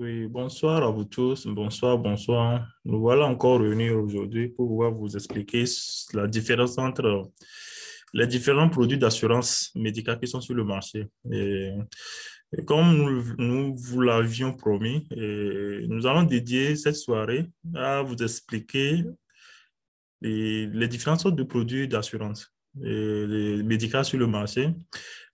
Oui, bonsoir à vous tous. Bonsoir, bonsoir. Nous voilà encore réunis aujourd'hui pour pouvoir vous expliquer la différence entre les différents produits d'assurance médicale qui sont sur le marché. Et comme nous vous l'avions promis, nous allons dédier cette soirée à vous expliquer les différentes sortes de produits d'assurance les médicales sur le marché.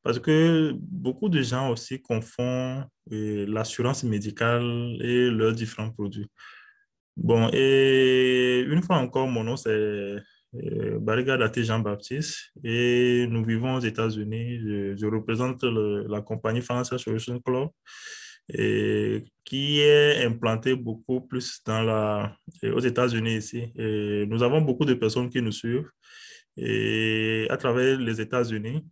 Parce que beaucoup de gens aussi confondent l'assurance médicale et leurs différents produits. Bon, et une fois encore, mon nom c'est Bariga Daté Jean-Baptiste et nous vivons aux États-Unis. Je représente la compagnie Financial Solutions Club et qui est implantée beaucoup plus aux États-Unis ici. Et nous avons beaucoup de personnes qui nous suivent et à travers les États-Unis.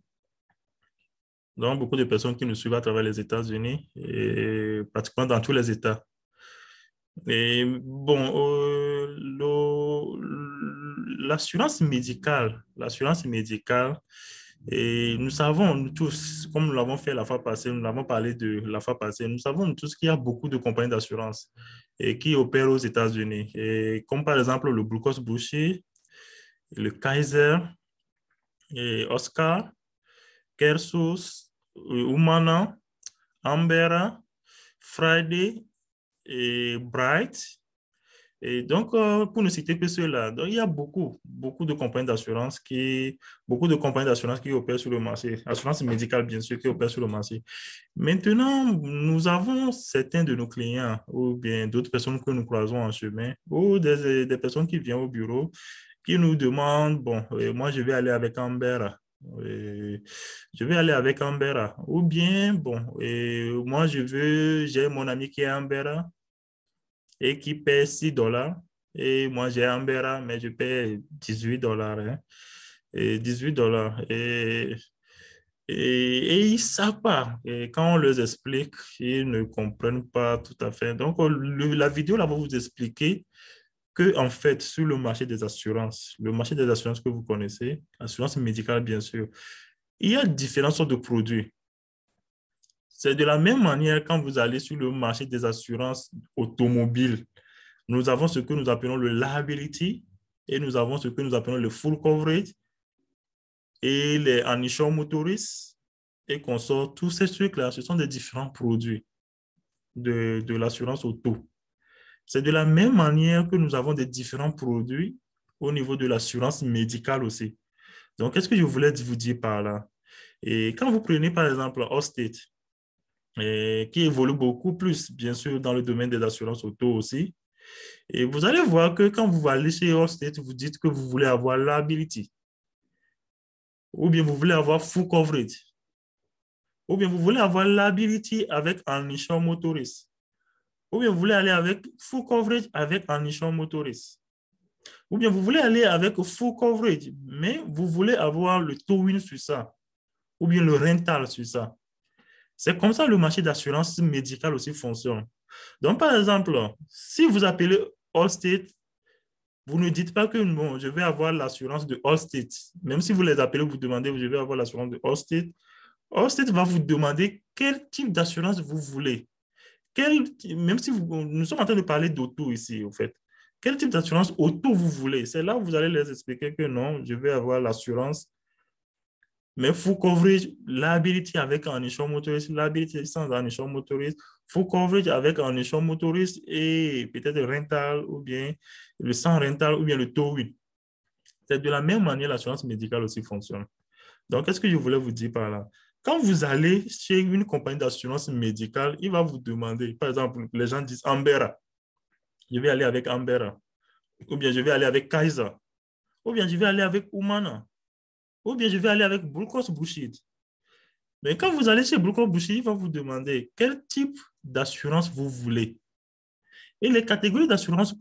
Donc, beaucoup de personnes qui nous suivent à travers les États-Unis et pratiquement dans tous les États. Et bon, l'assurance médicale, et nous savons nous tous, comme nous l'avons fait la fois passée, nous l'avons parlé de la fois passée, nous savons nous tous qu'il y a beaucoup de compagnies d'assurance et qui opèrent aux États-Unis. Et comme par exemple le Blue Cross Blue Shield, le Kaiser, et Oscar, Kersus, Humana, Ambera, Friday et Bright. Et donc, pour ne citer que ceux-là, donc, il y a beaucoup de compagnies d'assurance qui opèrent sur le marché. Assurance médicale, bien sûr, qui opèrent sur le marché. Maintenant, nous avons certains de nos clients ou bien d'autres personnes que nous croisons en chemin ou des personnes qui viennent au bureau qui nous demandent, bon, moi, je vais aller avec Ambera. Je vais aller avec Ambera. Ou bien, bon, moi, j'ai mon ami qui est Ambera et qui paie $6. Et moi, j'ai Ambera, mais je paie $18. Hein, et $18. Et ils ne savent pas. Et quand on leur explique, ils ne comprennent pas tout à fait. Donc, la vidéo là va vous expliquer que, en fait, sur le marché des assurances que vous connaissez, assurance médicale, bien sûr, il y a différentes sortes de produits. C'est de la même manière quand vous allez sur le marché des assurances automobiles. Nous avons ce que nous appelons le liability et nous avons ce que nous appelons le full coverage et les uninsured motorists et qu'on sort. Tous ces trucs-là, ce sont des différents produits de l'assurance auto. C'est de la même manière que nous avons des différents produits au niveau de l'assurance médicale aussi. Donc, qu'est-ce que je voulais vous dire par là? Et quand vous prenez par exemple Allstate, qui évolue beaucoup plus, bien sûr, dans le domaine des assurances auto aussi, et vous allez voir que quand vous allez chez Allstate, vous dites que vous voulez avoir liability, ou bien vous voulez avoir full coverage, ou bien vous voulez avoir liability avec un insurance motorist, ou bien vous voulez aller avec full coverage avec un insurance motorist. Ou bien vous voulez aller avec full coverage, mais vous voulez avoir le towing sur ça, ou bien le rental sur ça. C'est comme ça le marché d'assurance médicale aussi fonctionne. Donc, par exemple, si vous appelez Allstate, vous ne dites pas que bon, je vais avoir l'assurance de Allstate. Même si vous les appelez, vous demandez, je vais avoir l'assurance de Allstate. Allstate va vous demander quel type d'assurance vous voulez. Même si nous sommes en train de parler d'auto ici, au fait. Quel type d'assurance auto vous voulez? C'est là où vous allez les expliquer que non, je vais avoir l'assurance, mais full coverage, liability avec un insurance motoriste, liability sans un insurance motoriste, full coverage avec un insurance motoriste et peut-être le rental ou bien le sans rental ou bien le towing. C'est de la même manière l'assurance médicale aussi fonctionne. Donc, qu'est-ce que je voulais vous dire par là? Quand vous allez chez une compagnie d'assurance médicale, il va vous demander, par exemple, les gens disent Ambera, je vais aller avec Ambera, ou bien je vais aller avec Kaiser, ou bien je vais aller avec Humana, ou bien je vais aller avec Blue Cross Blue Shield. Mais quand vous allez chez Blue Cross Blue Shield, il va vous demander quel type d'assurance vous voulez. Et les catégories d'assurance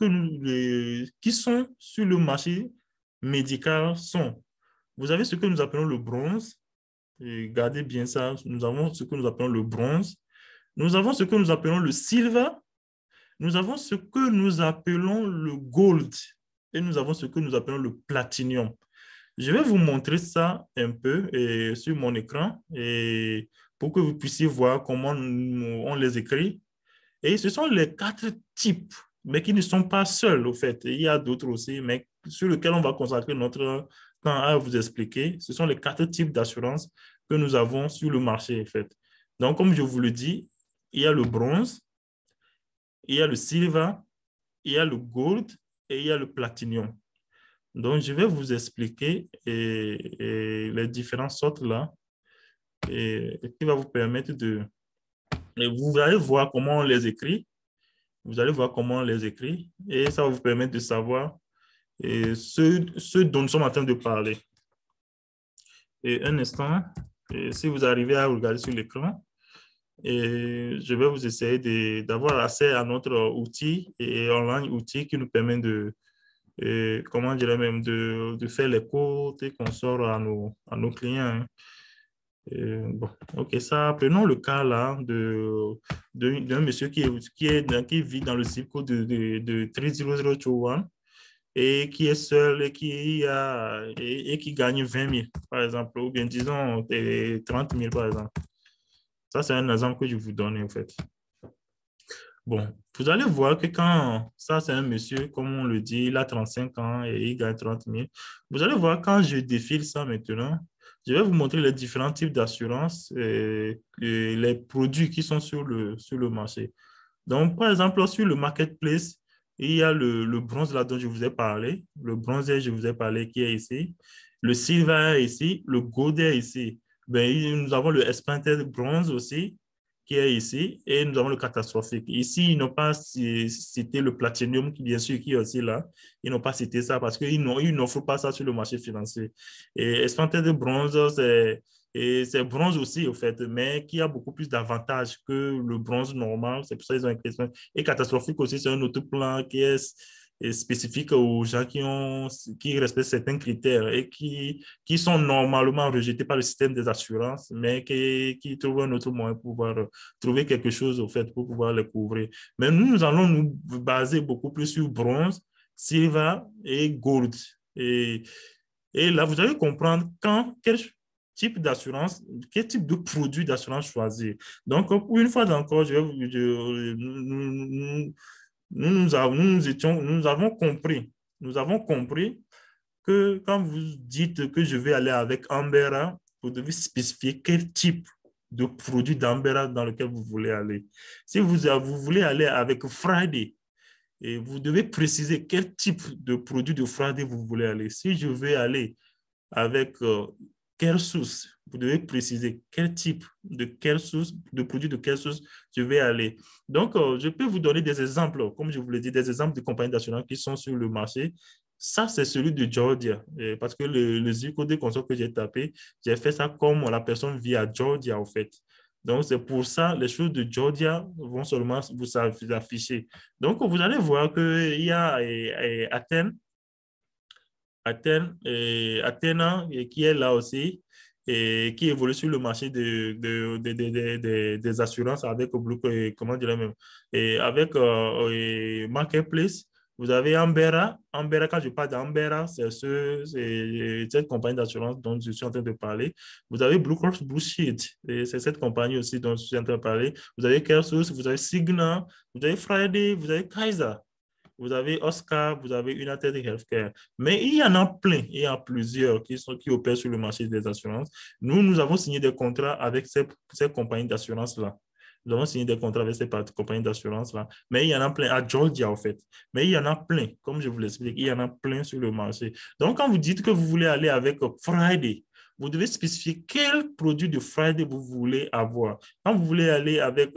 qui sont sur le marché médical sont, vous avez ce que nous appelons le bronze, et gardez bien ça, nous avons ce que nous appelons le bronze, nous avons ce que nous appelons le silver, nous avons ce que nous appelons le gold et nous avons ce que nous appelons le platinum. Je vais vous montrer ça un peu sur mon écran et pour que vous puissiez voir comment on les écrit Et ce sont les 4 types, mais qui ne sont pas seuls, au fait. Il y a d'autres aussi, mais sur lesquels on va consacrer notre temps à vous expliquer. Ce sont les 4 types d'assurance que nous avons sur le marché, en fait. Donc, comme je vous le dis, il y a le bronze, il y a le silver, il y a le gold et il y a le platinum. Donc, je vais vous expliquer les différentes sortes là et qui va vous permettre de... Et vous allez voir comment on les écrit. Vous allez voir comment on les écrit et ça va vous permettre de savoir ce dont nous sommes en train de parler. Et un instant, et si vous arrivez à regarder sur l'écran, et je vais vous essayer d'avoir accès à notre outil et online outil qui nous permet de, comment dirais même, de faire les codes et qu'on sort à nos clients. Hein. Bon, ok, ça, prenons le cas là d'un monsieur qui vit dans le zip code de 30021 et qui est seul et qui gagne 20 000, par exemple, ou bien disons 30 000, par exemple. Ça, c'est un exemple que je vous donne, en fait. Bon, vous allez voir que quand, ça c'est un monsieur, comme on le dit, il a 35 ans et il gagne 30 000. Vous allez voir quand je défile ça maintenant, je vais vous montrer les différents types d'assurance et les produits qui sont sur le marché. Donc, par exemple, sur le marketplace, il y a le bronze là dont je vous ai parlé, le bronze, je vous ai parlé qui est ici, le silver est ici, le gold est ici. Ben, nous avons le Expanded Bronze aussi, qui est ici, et nous avons le catastrophique. Ici, ils n'ont pas cité le platinum, qui, bien sûr, qui est aussi là. Ils n'ont pas cité ça parce qu'ils n'offrent pas ça sur le marché financier. Et Expanded Bronze, c'est bronze aussi, au fait, mais qui a beaucoup plus d'avantages que le bronze normal. C'est pour ça qu'ils ont écrit ça. Et catastrophique aussi, c'est un autre plan qui est spécifique aux gens qui respectent certains critères et qui sont normalement rejetés par le système des assurances, mais qui trouvent un autre moyen pour pouvoir trouver quelque chose, au fait, pour pouvoir les couvrir. Mais nous allons nous baser beaucoup plus sur bronze, silver et gold. Et, et là, vous allez comprendre quel type d'assurance, quel type de produit d'assurance choisir. Donc, une fois encore, nous avons compris que quand vous dites que je vais aller avec Ambera, vous devez spécifier quel type de produit d'Ambera dans lequel vous voulez aller. Si vous voulez aller avec Friday, et vous devez préciser quel type de produit de Friday vous voulez aller. Si je vais aller avec Kersus, vous devez préciser quel type de Kersus, de produit de Kersus je vais aller. Donc, je peux vous donner des exemples, comme je vous l'ai dit, des exemples de compagnies d'assurance qui sont sur le marché. Ça, c'est celui de Georgia, parce que le zip code console que j'ai tapé, j'ai fait ça comme la personne vit à Georgia, en fait. Donc, c'est pour ça les choses de Georgia vont seulement vous afficher. Donc, vous allez voir qu'il y a Athènes, Athena, qui est là aussi, et qui évolue sur le marché des assurances avec, comment dirais même, et avec Marketplace. Vous avez Ambera. Ambera, quand je parle d'Ambera, c'est cette compagnie d'assurance dont je suis en train de parler. Vous avez Blue Cross Blue Shield, et c'est cette compagnie aussi dont je suis en train de parler. Vous avez Kersus, vous avez Cigna, vous avez Friday, vous avez Kaiser. Vous avez Oscar, vous avez United Healthcare. Mais il y en a plein, il y a plusieurs qui opèrent sur le marché des assurances. Nous avons signé des contrats avec ces compagnies d'assurance-là. Nous avons signé des contrats avec ces compagnies d'assurance-là. Mais il y en a plein à Georgia, en fait. Mais il y en a plein, comme je vous l'explique, il y en a plein sur le marché. Donc, quand vous dites que vous voulez aller avec Friday, vous devez spécifier quel produit de Friday vous voulez avoir. Quand vous voulez aller avec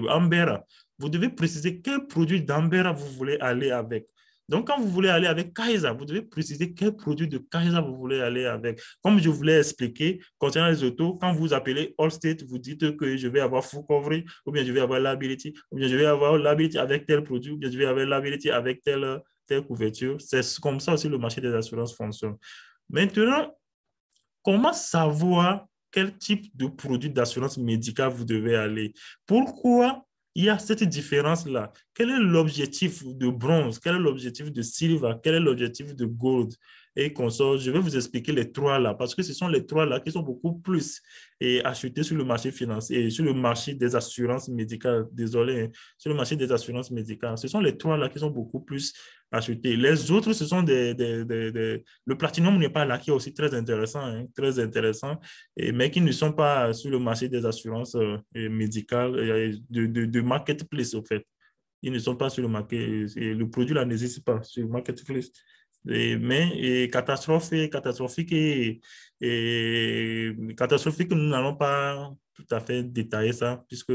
Ambera, vous devez préciser quel produit d'Ambera vous voulez aller avec. Donc, quand vous voulez aller avec Kaiser, vous devez préciser quel produit de Kaiser vous voulez aller avec. Comme je vous l'ai expliqué, concernant les autos, quand vous appelez Allstate, vous dites que je vais avoir full coverage, ou bien je vais avoir liability, ou bien je vais avoir liability avec tel produit, ou bien je vais avoir liability avec telle couverture. C'est comme ça aussi le marché des assurances fonctionne. Maintenant, comment savoir quel type de produit d'assurance médicale vous devez aller? Pourquoi il y a cette différence-là? Quel est l'objectif de bronze? Quel est l'objectif de silver? Quel est l'objectif de gold? et consorts. Je vais vous expliquer les trois là, parce que ce sont les trois là qui sont beaucoup plus achetés sur le marché financier, sur le marché des assurances médicales. Désolé, hein, sur le marché des assurances médicales. Ce sont les trois là qui sont beaucoup plus achetés. Les autres, ce sont le platinum n'est pas là, qui est aussi très intéressant, hein, très intéressant, mais qui ne sont pas sur le marché des assurances médicales, de marketplace, au fait. Ils ne sont pas sur le marché. Et le produit là n'existe pas sur le marketplace. Mais catastrophique catastrophique, nous n'allons pas tout à fait détailler ça, puisque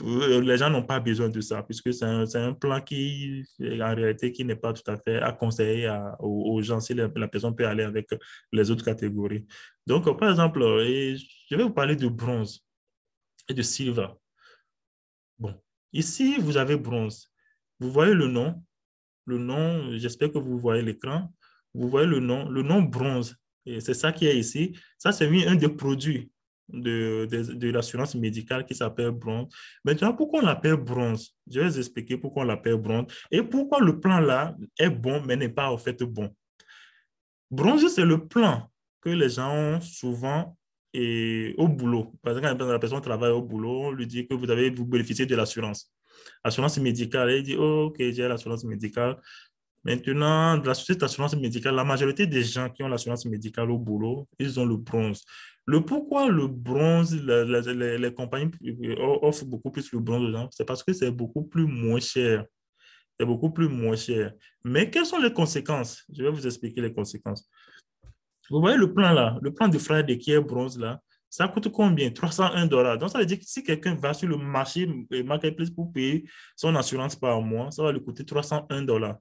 les gens n'ont pas besoin de ça, puisque c'est un plan qui, en réalité, qui n'est pas tout à fait à conseiller aux gens si la personne peut aller avec les autres catégories. Donc, par exemple, je vais vous parler de bronze et de silver. Bon, ici, vous avez bronze. Vous voyez le nom, j'espère que vous voyez l'écran. Vous voyez le nom bronze. Et c'est ça qui est ici. Ça, c'est un des produits de l'assurance médicale qui s'appelle bronze. Maintenant, pourquoi on l'appelle bronze? Je vais vous expliquer pourquoi on l'appelle bronze et pourquoi le plan là est bon, mais n'est pas en fait bon. Bronze, c'est le plan que les gens ont souvent au boulot. Par exemple, quand la personne travaille au boulot, on lui dit que vous bénéficiez de l'assurance. Assurance médicale. Et il dit, oh, OK, j'ai l'assurance médicale. Maintenant, cette assurance médicale, la majorité des gens qui ont l'assurance médicale au boulot, ils ont le bronze. Pourquoi le bronze, les compagnies offrent beaucoup plus le bronze aux gens, c'est parce que c'est beaucoup plus moins cher. C'est beaucoup plus moins cher. Mais quelles sont les conséquences? Je vais vous expliquer les conséquences. Vous voyez le plan là, le plan de Friday qui est bronze là, ça coûte combien? 301 $. Donc, ça veut dire que si quelqu'un va sur le marché marketplace pour payer son assurance par mois, ça va lui coûter 301 $.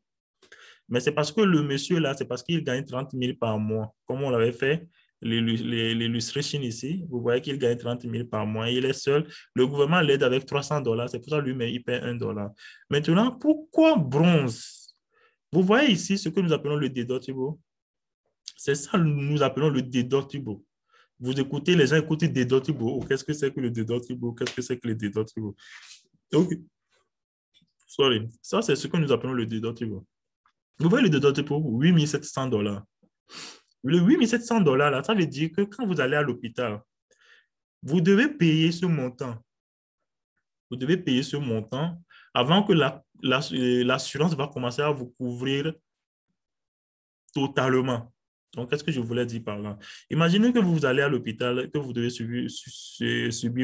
Mais c'est parce que le monsieur là, c'est parce qu'il gagne 30 000 par mois. Comme on l'avait fait, l'illustration ici, vous voyez qu'il gagne 30 000 par mois. Il est seul. Le gouvernement l'aide avec 300 $. C'est pour ça lui-même, il paie 1 $. Maintenant, pourquoi bronze? Vous voyez ici ce que nous appelons le déductible. C'est ça que nous appelons le déductible. Vous écoutez, les gens écoutent déductible. Oh, qu'est-ce que c'est que le déductible? Qu'est-ce que c'est que le déductible? Donc, sorry. Ça, c'est ce que nous appelons le déductible. Vous voyez le déductible pour 8 700 $. Le 8 700 $ là, ça veut dire que quand vous allez à l'hôpital, vous devez payer ce montant. Vous devez payer ce montant avant que l'assurance va commencer à vous couvrir totalement. Donc, qu'est-ce que je voulais dire par là? Imaginez que vous allez à l'hôpital, que vous devez subir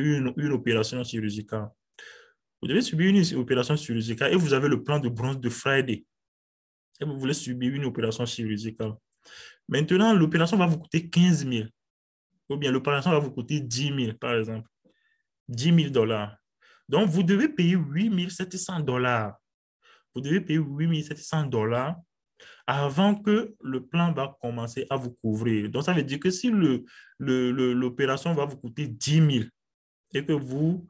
une opération chirurgicale. Vous devez subir une opération chirurgicale et vous avez le plan de bronze de Friday. Et vous voulez subir une opération chirurgicale. Maintenant, l'opération va vous coûter 15 000. Ou bien l'opération va vous coûter 10 000, par exemple. 10 000 $. Donc, vous devez payer 8 700 $. Vous devez payer 8 700 $ avant que le plan va commencer à vous couvrir. Donc, ça veut dire que si l'opération va vous coûter 10 000 et que vous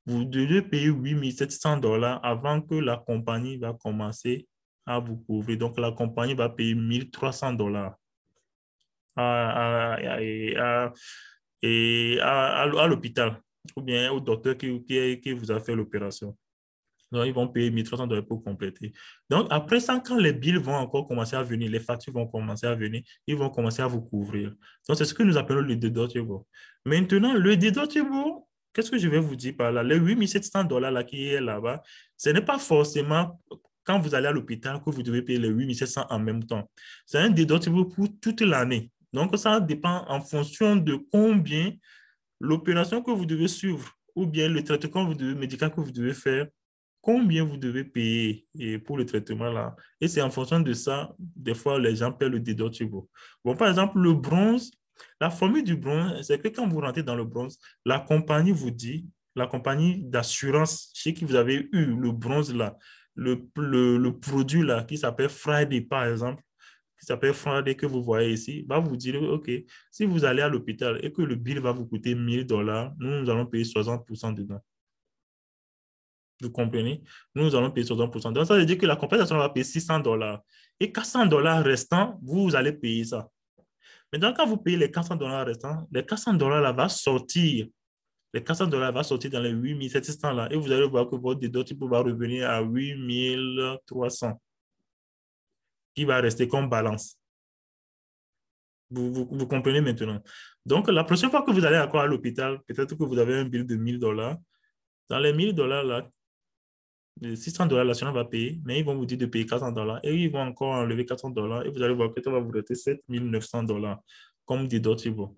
devez payer 8 700 $ avant que la compagnie va commencer à vous couvrir. Donc, la compagnie va payer 1 300 $ à, à, à l'hôpital ou bien au docteur qui vous a fait l'opération. Donc, ils vont payer 1 300 $ pour compléter. Donc, après ça, quand les billes vont encore commencer à venir, les factures vont commencer à venir, ils vont commencer à vous couvrir. Donc, c'est ce que nous appelons le deductible. Maintenant, le deductible, qu'est-ce que je vais vous dire par là? Les 8 700 $ là qui est là-bas, ce n'est pas forcément quand vous allez à l'hôpital que vous devez payer les 8 700 en même temps. C'est un deductible pour toute l'année. Donc, ça dépend en fonction de combien l'opération que vous devez suivre ou bien le traitement médical que vous devez faire, combien vous devez payer pour le traitement là. Et c'est en fonction de ça, des fois, les gens paient le deductible. Bon, par exemple, le bronze, la formule du bronze, c'est que quand vous rentrez dans le bronze, la compagnie vous dit, la compagnie d'assurance chez qui vous avez eu le bronze là, le produit là qui s'appelle Friday, par exemple, qui s'appelle Friday que vous voyez ici, va vous dire, OK, si vous allez à l'hôpital et que le bill va vous coûter 1 000 $, nous allons payer 60% dedans. Vous comprenez? Nous allons payer 60%. Donc, ça veut dire que la compensation va payer 600 $. Et 400 $ restants, vous allez payer ça. Maintenant, quand vous payez les 400 $ restants, les 400 $ là va sortir. Les 400 $ va sortir dans les 8700 là. Et vous allez voir que votre déductible va revenir à 8300. qui va rester comme balance. Vous comprenez maintenant. Donc, la prochaine fois que vous allez encore à l'hôpital, peut-être que vous avez un bill de $1,000. Dans les $1,000, là, les $600, l'assurance va payer, mais ils vont vous dire de payer $400 et ils vont encore enlever $400 et vous allez voir que ça va vous rester $7,900 comme deductible.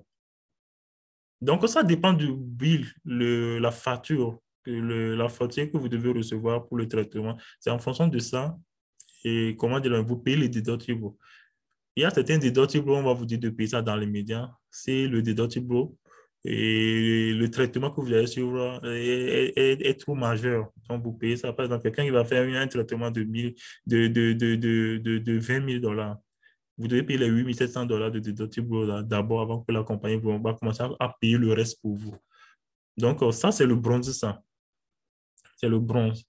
Donc, ça dépend du bill, la facture, la facture que vous devez recevoir pour le traitement. C'est en fonction de ça et comment dire, vous payez les deductibles. Il y a certains deductibles, on va vous dire de payer ça dans les médias. C'est le deductible et le traitement que vous allez suivre est trop majeur. Donc, vous payez ça. Par exemple, quelqu'un qui va faire un traitement de $20,000. Vous devez payer les $8,700 de deductible d'abord avant que la compagnie va commencer à payer le reste pour vous. Donc, ça, c'est le bronze, ça. C'est le bronze.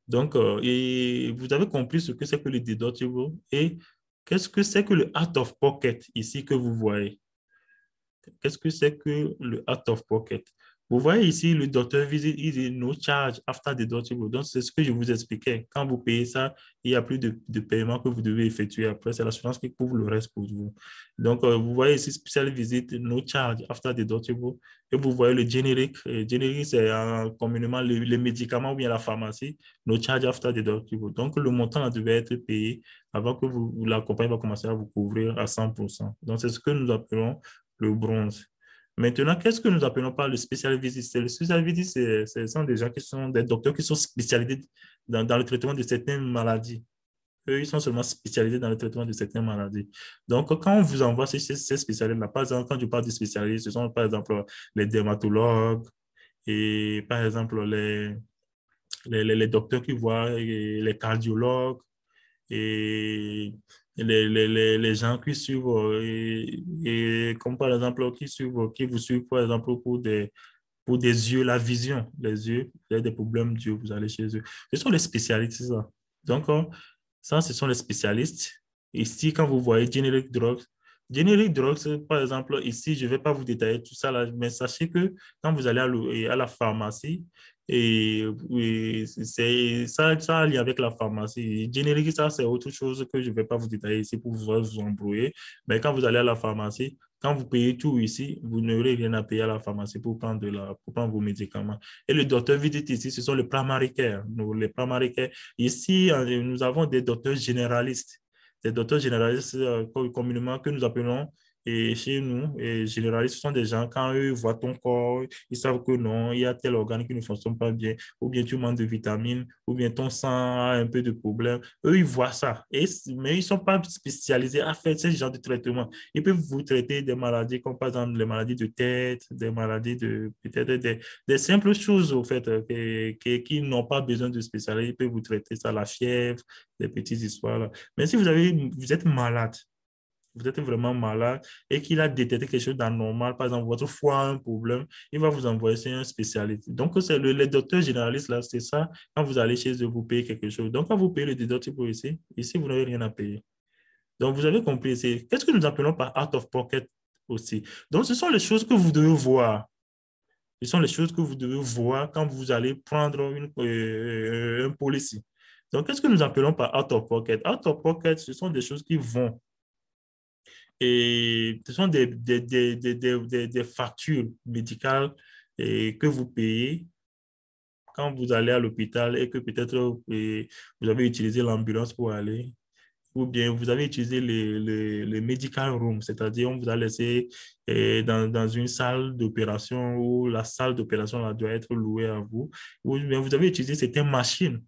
Donc, et vous avez compris ce que c'est que le deductible et qu'est-ce que c'est que le out of pocket ici que vous voyez? Qu'est-ce que c'est que le out of pocket? Vous voyez ici, le docteur visit, il dit no charge after deductible. Donc, c'est ce que je vous expliquais. Quand vous payez ça, il n'y a plus de paiement que vous devez effectuer après. C'est l'assurance qui couvre le reste pour vous. Donc, vous voyez ici, special visit, no charge after deductible. Et vous voyez le générique. Générique, c'est communément les médicaments ou bien la pharmacie. No charge after deductible. Donc, le montant là, devait être payé avant que la compagnie va commencer à vous couvrir à 100%. Donc, c'est ce que nous appelons le bronze. Maintenant, qu'est-ce que nous appelons par le spécial visit? Le spécial visit, ce sont des gens qui sont des docteurs qui sont spécialisés dans le traitement de certaines maladies. Eux, ils sont seulement spécialisés dans le traitement de certaines maladies. Donc, quand on vous envoie ces spécialistes-là, par exemple, quand je parle de spécialistes, ce sont par exemple les dermatologues et par exemple les docteurs qui voient, et les cardiologues, et les gens qui suivent, et comme par exemple, qui vous suivent, par exemple, pour des yeux, la vision, les yeux, vous avez des problèmes d'yeux, vous allez chez eux. Ce sont les spécialistes, c'est ça. Donc, ça, ce sont les spécialistes. Ici, quand vous voyez Generic Drugs, par exemple, ici, je ne vais pas vous détailler tout ça, là, mais sachez que quand vous allez à la pharmacie, c'est ça a lien avec la pharmacie. Générique, ça, c'est autre chose que je ne vais pas vous détailler ici pour vous embrouiller. Mais quand vous allez à la pharmacie, quand vous payez tout ici, vous n'aurez rien à payer à la pharmacie pour prendre vos médicaments. Et le docteur visite ici, ce sont les primary care. Les primary care. Ici, nous avons des docteurs généralistes. Des docteurs généralistes communément que nous appelons et chez nous, et généralistes, ce sont des gens, quand eux voient ton corps, ils savent que non, il y a tel organe qui ne fonctionne pas bien, ou bien tu manques de vitamines, ou bien ton sang a un peu de problème. Eux, ils voient ça. Mais ils ne sont pas spécialisés à faire ce genre de traitement. Ils peuvent vous traiter des maladies comme par exemple les maladies de tête, des maladies peut-être des simples choses, au fait, qui n'ont pas besoin de spécialistes. Ils peuvent vous traiter ça, la fièvre, des petites histoires là. Mais si vous êtes malade, vous êtes vraiment malade et qu'il a détecté quelque chose d'anormal, par exemple, votre foie a un problème, il va vous envoyer chez un spécialiste. Donc, c'est les docteurs généralistes, là, c'est ça. Quand vous allez chez eux, vous payez quelque chose. Donc, quand vous payez le déductible ici, vous n'avez rien à payer. Donc, vous avez compris. Qu'est-ce que nous appelons par out of pocket aussi? Donc, ce sont les choses que vous devez voir. Ce sont les choses que vous devez voir quand vous allez prendre un policy. Donc, qu'est-ce que nous appelons par out of pocket? Out of pocket, ce sont des choses qui vont. Et ce sont des factures médicales que vous payez quand vous allez à l'hôpital et que peut-être vous avez utilisé l'ambulance pour aller, ou bien vous avez utilisé les medical rooms, c'est-à-dire on vous a laissé dans une salle d'opération où la salle d'opération là, doit être louée à vous, ou bien vous avez utilisé certaines machines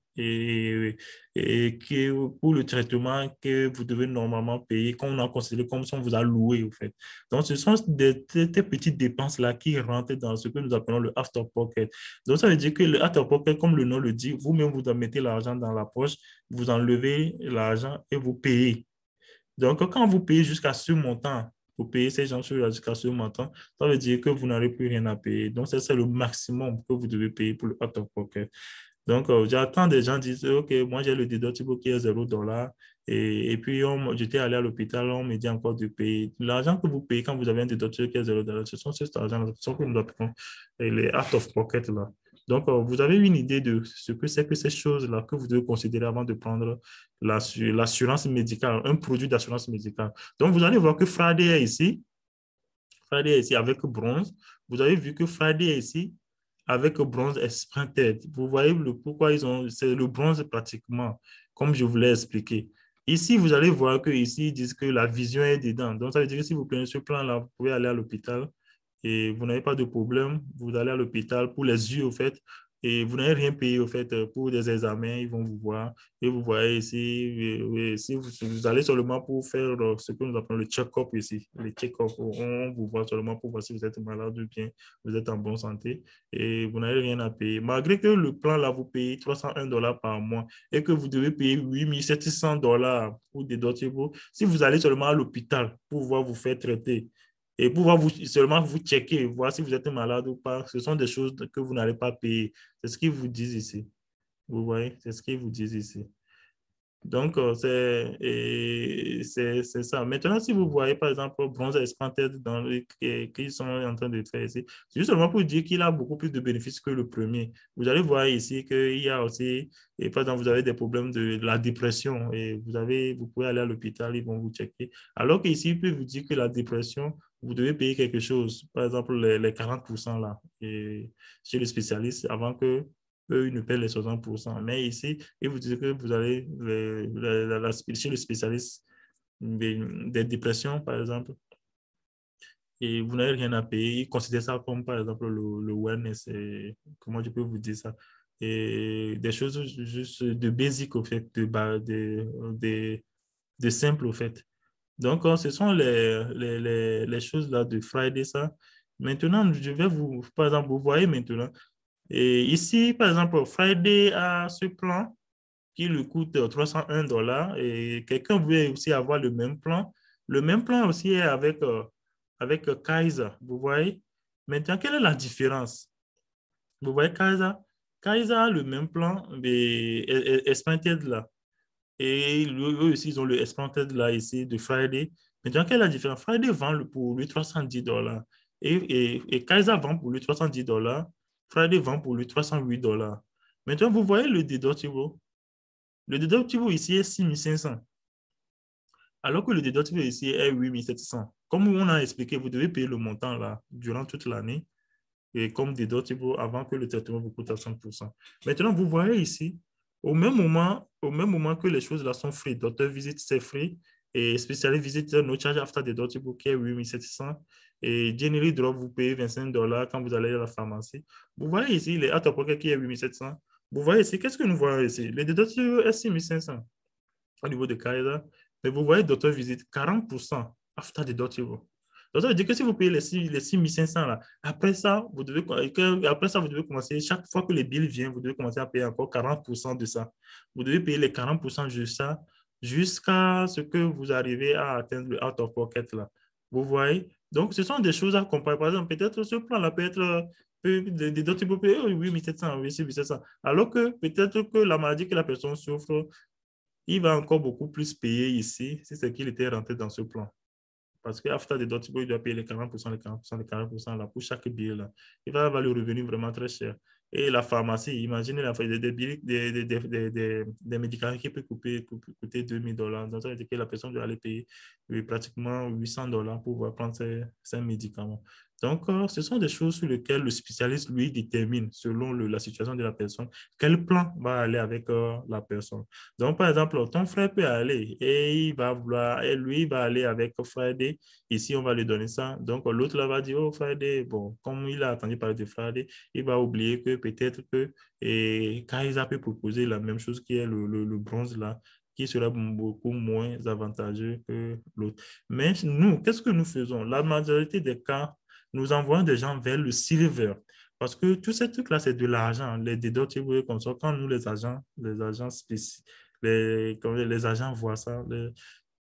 pour le traitement que vous devez normalement payer, qu'on a considéré comme si on vous a loué, au fait. Donc, ce sont des petites dépenses-là qui rentrent dans ce que nous appelons le after pocket. Donc, ça veut dire que le after pocket, comme le nom le dit, vous-même, vous mettez l'argent dans la poche, vous enlevez l'argent et vous payez. Donc, quand vous payez jusqu'à ce montant, vous payez ces gens jusqu'à ce montant, ça veut dire que vous n'aurez plus rien à payer. Donc, ça, c'est le maximum que vous devez payer pour le out of pocket. Donc, j'attends des gens disent, OK, moi, j'ai le déductible qui est $0. Et puis, j'étais allé à l'hôpital, on me dit encore de payer. L'argent que vous payez quand vous avez un déductible qui est $0, ce sont cet argent, ce sont que nous appelons les out of pocket là. Donc, vous avez une idée de ce que c'est que ces choses-là que vous devez considérer avant de prendre l'assurance médicale, un produit d'assurance médicale. Donc, vous allez voir que Friday est ici. Friday est ici avec bronze. Vous avez vu que Friday est ici avec bronze et Sprinted. Vous voyez pourquoi c'est le bronze pratiquement, comme je vous l'ai expliqué. Ici, vous allez voir que ici, ils disent que la vision est dedans. Donc, ça veut dire que si vous prenez ce plan-là, vous pouvez aller à l'hôpital et vous n'avez pas de problème. Vous allez à l'hôpital pour les yeux, au fait, et vous n'avez rien payé, au fait, pour des examens. Ils vont vous voir et vous voyez ici, si vous allez seulement pour faire ce que nous appelons le check-up ici. Le check-up, on vous voit seulement pour voir si vous êtes malade ou bien vous êtes en bonne santé et vous n'avez rien à payer. Malgré que le plan là, vous payez $301 par mois et que vous devez payer $8 700 pour des docteurs, si vous allez seulement à l'hôpital pour pouvoir vous faire traiter et pour pouvoir seulement vous checker, voir si vous êtes malade ou pas, ce sont des choses que vous n'allez pas payer. C'est ce qu'ils vous disent ici. Vous voyez, c'est ce qu'ils vous disent ici. Donc, c'est ça. Maintenant, si vous voyez, par exemple, Bronze Espanted qu'ils sont en train de faire ici, c'est juste seulement pour dire qu'il a beaucoup plus de bénéfices que le premier. Vous allez voir ici qu'il y a aussi, et par exemple, vous avez des problèmes de la dépression et vous pouvez aller à l'hôpital, ils vont vous checker. Alors qu'ici, ils peuvent vous dire que la dépression, vous devez payer quelque chose, par exemple, les 40% là, et chez le spécialiste, avant que eux, ils ne paient les 60%. Mais ici, ils vous disent que vous allez chez le spécialiste des dépressions, par exemple, et vous n'avez rien à payer. Ils considèrent ça comme, par exemple, le wellness. Et, comment je peux vous dire ça? Et des choses juste de basic, au fait, de simple, au fait. Donc, ce sont les choses là de Friday, ça. Maintenant, je vais par exemple, vous voyez maintenant, et ici, par exemple, Friday a ce plan qui lui coûte $301 et quelqu'un veut aussi avoir le même plan. Le même plan aussi est avec Kaiser, vous voyez. Maintenant, quelle est la différence? Vous voyez Kaiser? Kaiser a le même plan, mais Expanded là. Et eux aussi, ils ont le Expanded là ici de Friday. Maintenant, quelle est la différence? Friday vend pour lui $310 et Kaiser vend pour lui $310. Friday vend pour lui $308. Maintenant, vous voyez le deductible. Le deductible ici est 6 500, alors que le deductible ici est 8 700. Comme on a expliqué, vous devez payer le montant là durant toute l'année et comme deductible avant que le traitement vous coûte à 100%. Maintenant, vous voyez ici, au même moment que les choses là sont free, docteur visite c'est free et spécialiste visite no charge after deductible qui est 8700 et Generic Drug vous payez $25 quand vous allez à la pharmacie. Vous voyez ici les out of pocket qui est 8700. Vous voyez ici, qu'est-ce que nous voyons ici? Le deductible est 6500 au niveau de Kaiser. Mais vous voyez, docteur visite 40% after deductible. Donc, ça veut dire que si vous payez les 6500 là, après ça, vous devez commencer, chaque fois que les billes viennent, vous devez commencer à payer encore 40% de ça. Vous devez payer les 40% de ça jusqu'à ce que vous arrivez à atteindre le out of pocket là. Vous voyez? Donc, ce sont des choses à comparer. Par exemple, peut-être ce plan-là peut être des d'autres peuvent payer, oh, oui, 1700, oui, 1700. Alors que peut-être que la maladie que la personne souffre il va encore beaucoup plus payer ici si c'est qu'il était rentré dans ce plan. Parce qu'after des dotations, il doit payer les 40%, les 40%, les 40% là, pour chaque billet. Là. Il va avoir le revenu vraiment très cher. Et la pharmacie, imaginez des médicaments qui peuvent coûter $2000. Donc, ça veut dire que la personne doit aller payer pratiquement $800 pour pouvoir prendre ces médicaments. Donc, ce sont des choses sur lesquelles le spécialiste, lui, détermine, selon la situation de la personne, quel plan va aller avec la personne. Donc, par exemple, ton frère peut aller et et lui, il va aller avec Friday. Ici, on va lui donner ça. Donc, l'autre là va dire, oh, Friday, bon, comme il a entendu parler de Friday, il va oublier que peut-être que Kaiser peut proposer la même chose qui est le bronze là, qui sera beaucoup moins avantageux que l'autre. Mais nous, qu'est-ce que nous faisons? La majorité des cas, nous envoyons des gens vers le silver. Parce que tous ces trucs-là, c'est de l'argent. Les deductibles comme ça, quand nous, les agents spéciaux, les agents voient ça,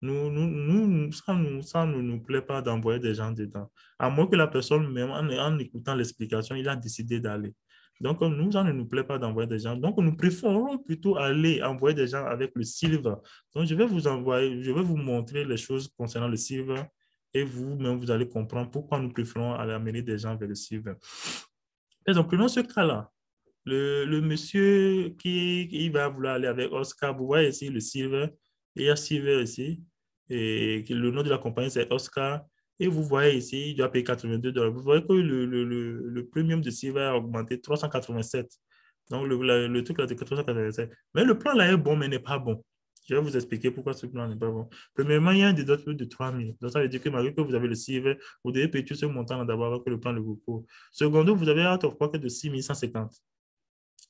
ça ne nous plaît pas d'envoyer des gens dedans. À moins que la personne, même en écoutant l'explication, il a décidé d'aller. Donc, nous, ça ne nous plaît pas d'envoyer des gens. Donc, nous préférons plutôt aller envoyer des gens avec le silver. Donc, je vais vous montrer les choses concernant le silver et vous-même, vous allez comprendre pourquoi nous préférons aller amener des gens vers le silver. Par exemple, prenons ce cas-là. Le monsieur qui il va vouloir aller avec Oscar, vous voyez ici le Silver, il y a Silver ici, et le nom de la compagnie c'est Oscar, et vous voyez ici, il doit payer $82. Vous voyez que le premium de Silver a augmenté 387. Donc le truc là, c'est 387. Mais le plan là est bon, mais n'est pas bon. Je vais vous expliquer pourquoi ce plan n'est pas bon. Premièrement, il y a un déductible de 3000. Donc, ça veut dire que malgré que vous avez le Silver, vous devez payer tout ce montant d'abord avant que le plan ne vous couvre. Secondo, vous avez un out of pocket de 6150.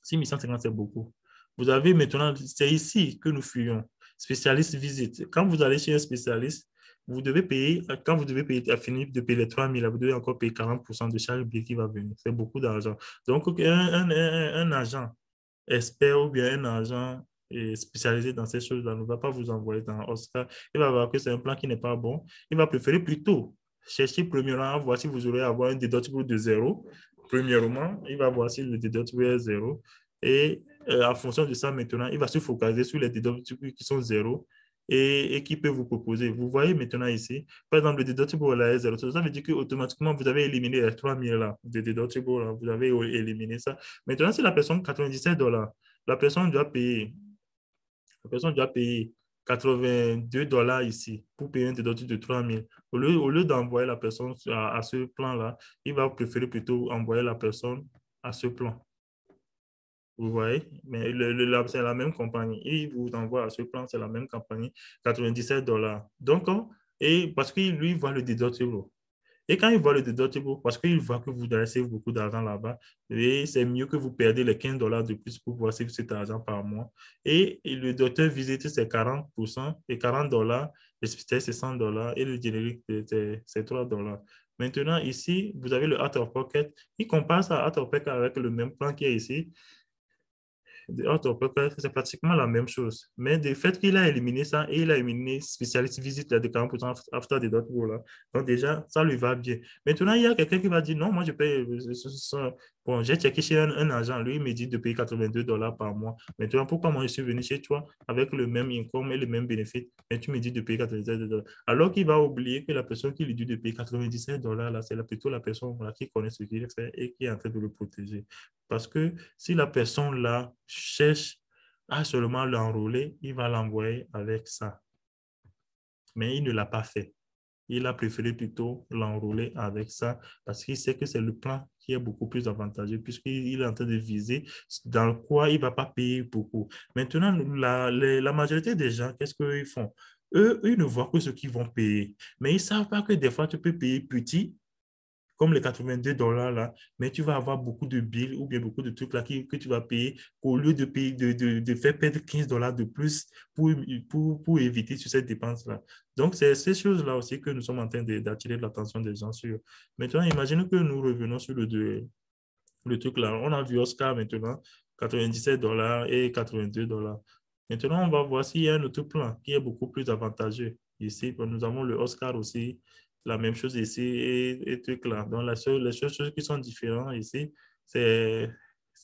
6150, c'est beaucoup. Vous avez maintenant, c'est ici que nous fuyons. Spécialiste visite. Quand vous allez chez un spécialiste, vous devez payer, quand vous devez payer, à finir de payer les 3000, vous devez encore payer 40% de chaque billet qui va venir. C'est beaucoup d'argent. Donc, un agent expert ou bien un agent spécialisé dans ces choses-là ne va pas vous envoyer dans Oscar. Il va voir que c'est un plan qui n'est pas bon. Il va préférer plutôt chercher premièrement, voir si vous aurez avoir un déductible de zéro. Premièrement, il va voir si le déductible est zéro. Et en fonction de ça, maintenant, il va se focaliser sur les déductibles qui sont zéro et qui peut vous proposer. Vous voyez maintenant ici, par exemple, le déductible là est zéro. Ça veut dire qu'automatiquement, vous avez éliminé les 3000 là, de déductible là. Vous avez éliminé ça. Maintenant, si la personne, $97, la personne doit payer, la personne doit payer $82 ici pour payer un déductible de 3000. Au lieu d'envoyer la personne à ce plan-là, il va préférer plutôt envoyer la personne à ce plan. Vous voyez, mais c'est la même compagnie. Il vous envoie à ce plan, c'est la même compagnie, $97. Donc, et parce qu'il lui voit le déductible. Et quand il voit le deductible, parce qu'il voit que vous laissez beaucoup d'argent là-bas, et c'est mieux que vous perdez les $15 de plus pour voir si cet argent par mois. Et le docteur visite, c'est 40% et $40, le spécial, c'est $100 et le générique, c'est $3. Maintenant, ici, vous avez le out of pocket. Il compare ça out of pocket avec le même plan qui est ici. C'est pratiquement la même chose. Mais du fait qu'il a éliminé ça et il a éliminé spécialiste visite là, de 40% after the dot là. Donc déjà, ça lui va bien. Maintenant, il y a quelqu'un qui va dire non, moi je paye. Bon, j'ai checké chez un agent, lui, il me dit de payer $82 par mois. Maintenant, pourquoi moi je suis venu chez toi avec le même income et le même bénéfice, mais tu me dis de payer $97? Alors qu'il va oublier que la personne qui lui dit de payer $97 là, c'est plutôt la personne là, qui connaît ce qu'il fait et qui est en train de le protéger. Parce que si la personne là cherche à seulement l'enrôler, il va l'envoyer avec ça. Mais il ne l'a pas fait. Il a préféré plutôt l'enrôler avec ça parce qu'il sait que c'est le plan qui est beaucoup plus avantageux puisqu'il est en train de viser dans quoi il ne va pas payer beaucoup. Maintenant, la majorité des gens, qu'est-ce qu'ils font? Eux, ils ne voient que ce qu'ils vont payer. Mais ils ne savent pas que des fois, tu peux payer petit comme les $82 là, mais tu vas avoir beaucoup de billes ou bien beaucoup de trucs là que tu vas payer au lieu de, payer, de faire perdre $15 de plus pour éviter sur cette dépense-là. Donc, c'est ces choses-là aussi que nous sommes en train d'attirer l'attention des gens sur. Maintenant, imaginez que nous revenons sur le truc là. On a vu Oscar maintenant, $97 et $82. Maintenant, on va voir s'il y a un autre plan qui est beaucoup plus avantageux. Ici, nous avons le Oscar aussi, la même chose ici et truc là. Donc, les seules choses qui sont différentes ici, c'est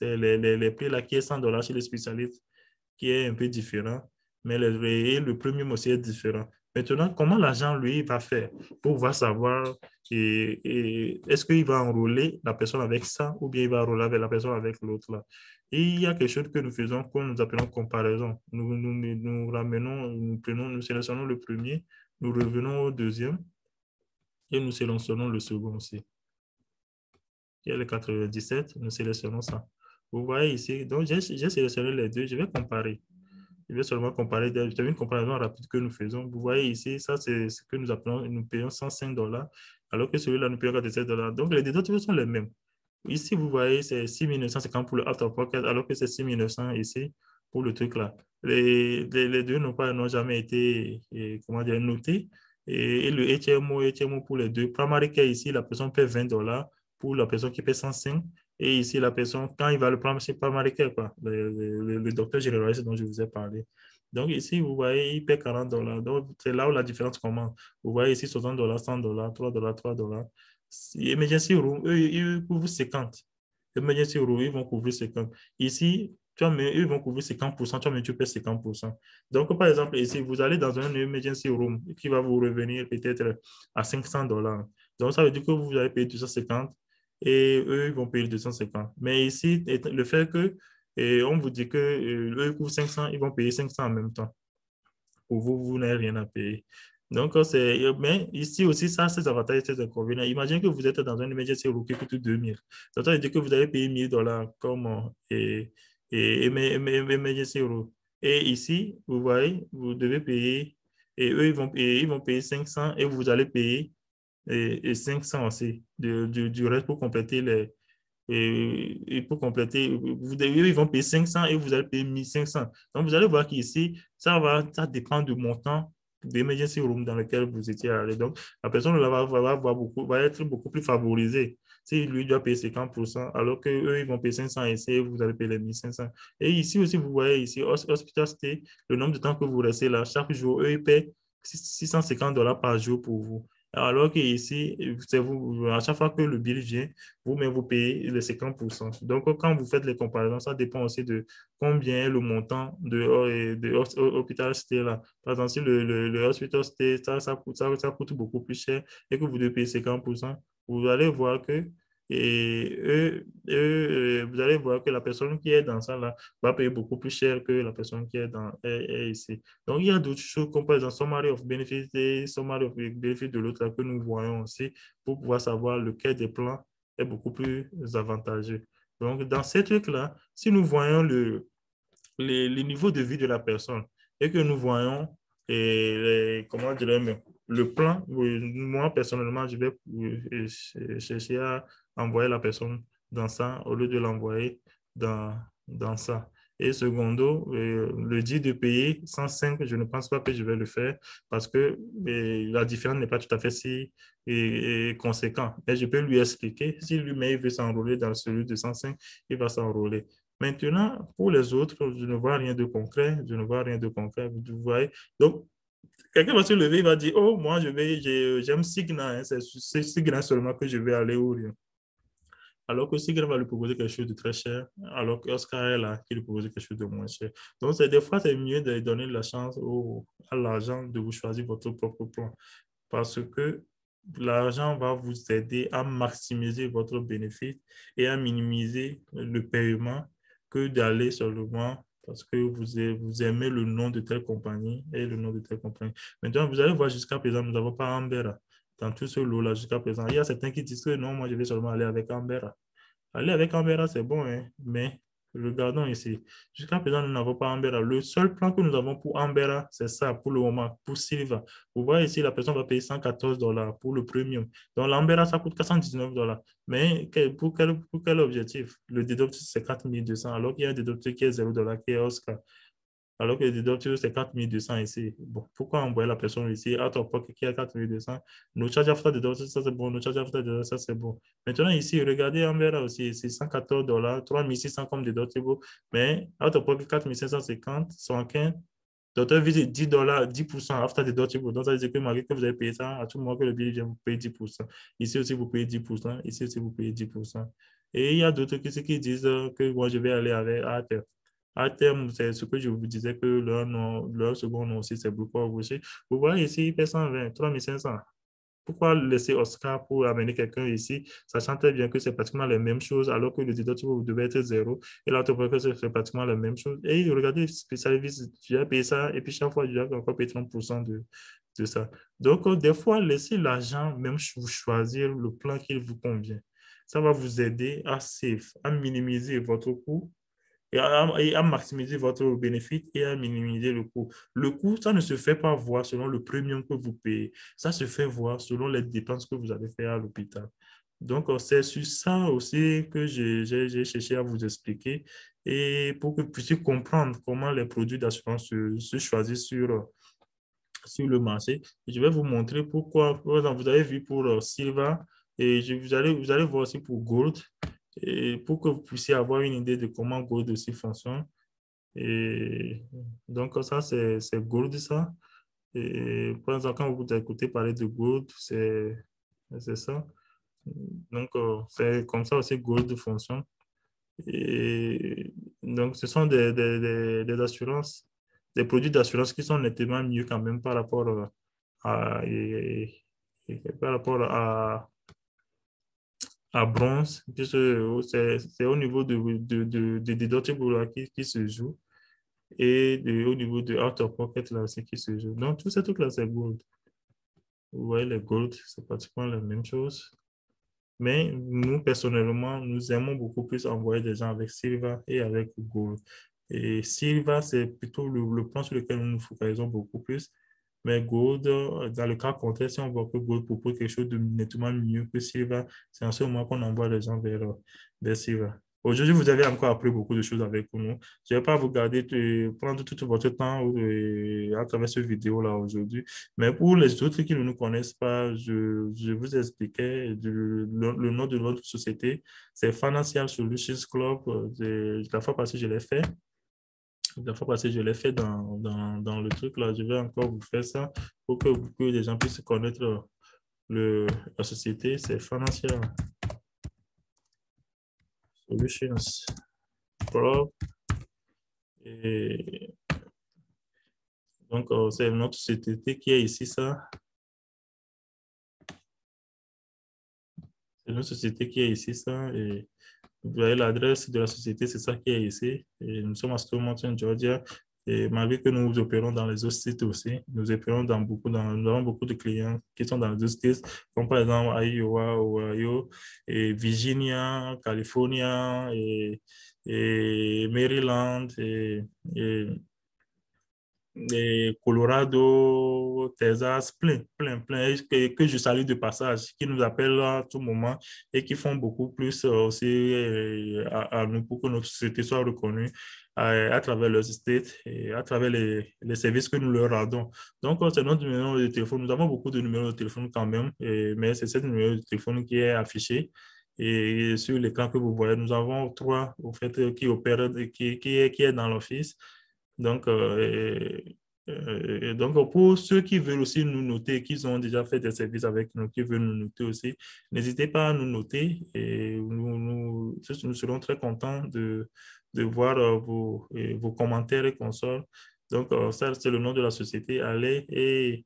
les prix là qui est $100 chez les spécialistes, qui est un peu différent, mais le premium aussi est différent. Maintenant, comment l'agent, lui, va faire pour pouvoir savoir est-ce qu'il va enrôler la personne avec ça ou bien il va enrôler avec la personne avec l'autre là. Et il y a quelque chose que nous faisons, que nous appelons comparaison. Nous ramenons, nous prenons, nous sélectionnons le premier, nous revenons au deuxième et nous sélectionnons le second aussi. Il y a le 97, nous sélectionnons ça. Vous voyez ici, donc j'ai sélectionné les deux, je vais comparer. Je vais seulement comparer, j'ai une comparaison rapide que nous faisons. Vous voyez ici, ça c'est ce que nous appelons, nous payons $105, alors que celui-là, nous payons $47. Donc les déductibles sont les mêmes. Ici, vous voyez, c'est 6 950 pour le out of pocket, alors que c'est 6 900 ici pour le truc là. Les deux n'ont jamais été, comment dire, notés. Et le HMO pour les deux. Primary care ici, la personne paie $20 pour la personne qui paie 105. Et ici, la personne, quand il va le prendre, c'est primary care, quoi. Le docteur généraliste dont je vous ai parlé. Donc ici, vous voyez, il paie $40. Donc, c'est là où la différence commence. Vous voyez ici, $60, $100, $3, $3. Emergency room, eux, ils couvrent 50. Emergency room, ils vont couvrir 50. Ici, eux vont couvrir 50%, toi, mais tu paies 50%. Donc, par exemple, ici, vous allez dans un emergency room qui va vous revenir peut-être à $500. Donc, ça veut dire que vous allez payer 250 et eux, ils vont payer 250. Mais ici, le fait que, on vous dit que eux, ils couvrent 500, ils vont payer 500 en même temps. Pour vous, vous n'avez rien à payer. Donc, mais ici aussi, ça, c'est avantages et ses inconvénients. Imaginez que vous êtes dans un emergency room qui coûte 2000. Ça veut dire que vous allez payer $1000 comme emergency room. Et ici, vous voyez, vous devez payer, et eux, ils vont payer 500 et vous allez payer 500 aussi du reste pour compléter et pour compléter, ils vont payer 500 et vous allez payer 1500. Donc, vous allez voir qu'ici, ça dépend du montant d'emergency room dans lequel vous étiez allé. Donc, la personne là va être beaucoup plus favorisée. Si lui doit payer 50%, alors qu'eux, ils vont payer 500 et vous allez payer les 1500. Et ici aussi, vous voyez ici, Hospital Stay, le nombre de temps que vous restez là, chaque jour, eux, ils paient $650 par jour pour vous. Alors qu'ici, c'est vous, à chaque fois que le bill vient, vous-même, vous payez les 50%. Donc, quand vous faites les comparaisons, ça dépend aussi de combien est le montant de Hospital Stay là. Par exemple, si le Hospital Stay, ça coûte beaucoup plus cher et que vous devez payer 50%, vous allez voir que vous allez voir que la personne qui est dans ça là va payer beaucoup plus cher que la personne qui est ici. Donc, il y a d'autres choses comme par exemple summary of benefits et summary of benefits de l'autre là que nous voyons aussi pour pouvoir savoir lequel des plans est beaucoup plus avantageux. Donc, dans ces trucs-là, si nous voyons les niveaux de vie de la personne et que nous voyons, comment dirais le plan, moi, personnellement, je vais chercher à envoyer la personne dans ça au lieu de l'envoyer dans ça. Et secondo, le dit de payer 105, je ne pense pas que je vais le faire parce que la différence n'est pas tout à fait si conséquent. Et je peux lui expliquer. Si lui-même veut s'enrôler dans celui de 105, il va s'enrôler. Maintenant, pour les autres, je ne vois rien de concret. Je ne vois rien de concret. Vous voyez? Donc, quelqu'un va se lever, il va dire, oh, moi, j'aime Cigna, hein, c'est Cigna seulement que je vais aller ou rien. Alors que Cigna va lui proposer quelque chose de très cher, alors que Oscar est là, qui lui propose quelque chose de moins cher. Donc, des fois, c'est mieux de donner la chance à l'argent de vous choisir votre propre plan. Parce que l'argent va vous aider à maximiser votre bénéfice et à minimiser le paiement que d'aller seulement parce que vous aimez le nom de telle compagnie et le nom de telle compagnie. Maintenant, vous allez voir jusqu'à présent, nous n'avons pas Ambera dans tout ce lot-là jusqu'à présent. Il y a certains qui disent que non, moi je vais seulement aller avec Ambera. Aller avec Ambera, c'est bon, hein, mais regardons ici. Jusqu'à présent, nous n'avons pas Ambera. Le seul plan que nous avons pour Ambera, c'est ça pour le moment, pour Silva. Vous voyez ici, la personne va payer $114 pour le premium. Donc, l'Ambera, ça coûte $419. Mais pour quel objectif? Le déductible, c'est 4200, alors qu'il y a un déductible qui est $0, qui est Oscar. Alors que le déductible, c'est 4200 ici. Bon, pourquoi envoyer la personne ici à ton pocket qui a 4200? No charge after deductible, ça c'est bon. No charge after deductible, ça c'est bon. Maintenant, ici, regardez en verra aussi, c'est $114, 3600 comme déductible, mais à ton pocket 4550, 115. Docteur visite $10, 10% after deductible. Donc, ça veut dire que malgré que vous avez payé ça, à tout moment que le billet vient, vous payez 10%. Ici aussi, vous payez 10%. Ici aussi, vous payez 10%. Et il y a d'autres qui disent que moi, je vais aller avec ATM. À terme, c'est ce que je vous disais que leur second nom aussi, c'est Blue Power aussi. Vous voyez ici, il paie 120, 3500. Pourquoi laisser Oscar pour amener quelqu'un ici, sachant très bien que c'est pratiquement les mêmes choses, alors que le déductible vous devez être zéro, et l'autre que c'est pratiquement la même chose. Et regardez, spécialiste, tu as payé ça, et puis chaque fois, tu as encore payé 30% de ça. Donc, des fois, laissez l'argent même vous choisir le plan qui vous convient. Ça va vous aider à save, à minimiser votre coût et à maximiser votre bénéfice et à minimiser le coût. Le coût, ça ne se fait pas voir selon le premium que vous payez. Ça se fait voir selon les dépenses que vous avez fait à l'hôpital. Donc, c'est sur ça aussi que j'ai cherché à vous expliquer et pour que vous puissiez comprendre comment les produits d'assurance se choisissent sur le marché. Et je vais vous montrer pourquoi. Par exemple, vous avez vu pour Silva et vous allez voir aussi pour Gold et pour que vous puissiez avoir une idée de comment Gold aussi fonctionne. Et donc, ça, c'est Gold, ça. Et par exemple, quand vous écoutez parler de Gold, c'est ça. Donc, c'est comme ça aussi Gold fonctionne. Et donc, ce sont des assurances, des produits d'assurance qui sont nettement mieux quand même par rapport à, par rapport à bronze, c'est au niveau de Dr. Boula qui se joue et au niveau de Out of Pocket là aussi qui se joue. Donc, tout ces trucs-là, c'est gold. Vous voyez, les gold, c'est pratiquement la même chose. Mais nous, personnellement, nous aimons beaucoup plus envoyer des gens avec Silva et avec Gold. Et Silva, c'est plutôt le plan sur lequel nous nous focalisons beaucoup plus. Mais Gold, dans le cas contraire, si on voit que Gold propose quelque chose de nettement mieux que Silva, c'est en ce moment qu'on envoie les gens vers Silva. Aujourd'hui, vous avez encore appris beaucoup de choses avec nous. Je ne vais pas vous garder, prendre tout votre temps à travers cette vidéo-là aujourd'hui. Mais pour les autres qui ne nous connaissent pas, je vous expliquais le nom de notre société. C'est Financial Solutions Club. La fois passée, je l'ai fait. La fois passée, je l'ai fait dans le truc là. Je vais encore vous faire ça pour que les gens puissent connaître la société. C'est Financial Solutions Club. Et donc, c'est notre société qui est ici, ça. C'est notre société qui est ici, ça. Et vous voyez l'adresse de la société, c'est ça qui est ici. Et nous sommes à Stone Georgia. Et malgré que nous opérons dans les autres sites aussi, nous opérons nous avons beaucoup de clients qui sont dans les autres sites, comme par exemple Iowa, Ohio, et Virginia, California, et Maryland, et Colorado, Texas, plein, que je salue de passage, qui nous appellent à tout moment et qui font beaucoup plus aussi à nous pour que notre société soit reconnue à travers leurs estates et à travers les services que nous leur rendons. Donc, c'est notre numéro de téléphone. Nous avons beaucoup de numéros de téléphone quand même, mais c'est ce numéro de téléphone qui est affiché. Et sur l'écran que vous voyez, nous avons trois, au fait, qui opèrent, qui est dans l'office. Donc, donc, pour ceux qui veulent aussi nous noter, qui ont déjà fait des services avec nous, qui veulent nous noter aussi, n'hésitez pas à nous noter et nous serons très contents de voir vos commentaires et consorts. Donc, ça, c'est le nom de la société. Allez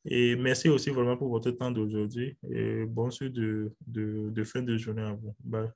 et merci aussi vraiment pour votre temps d'aujourd'hui et bon suite de fin de journée à vous. Bye.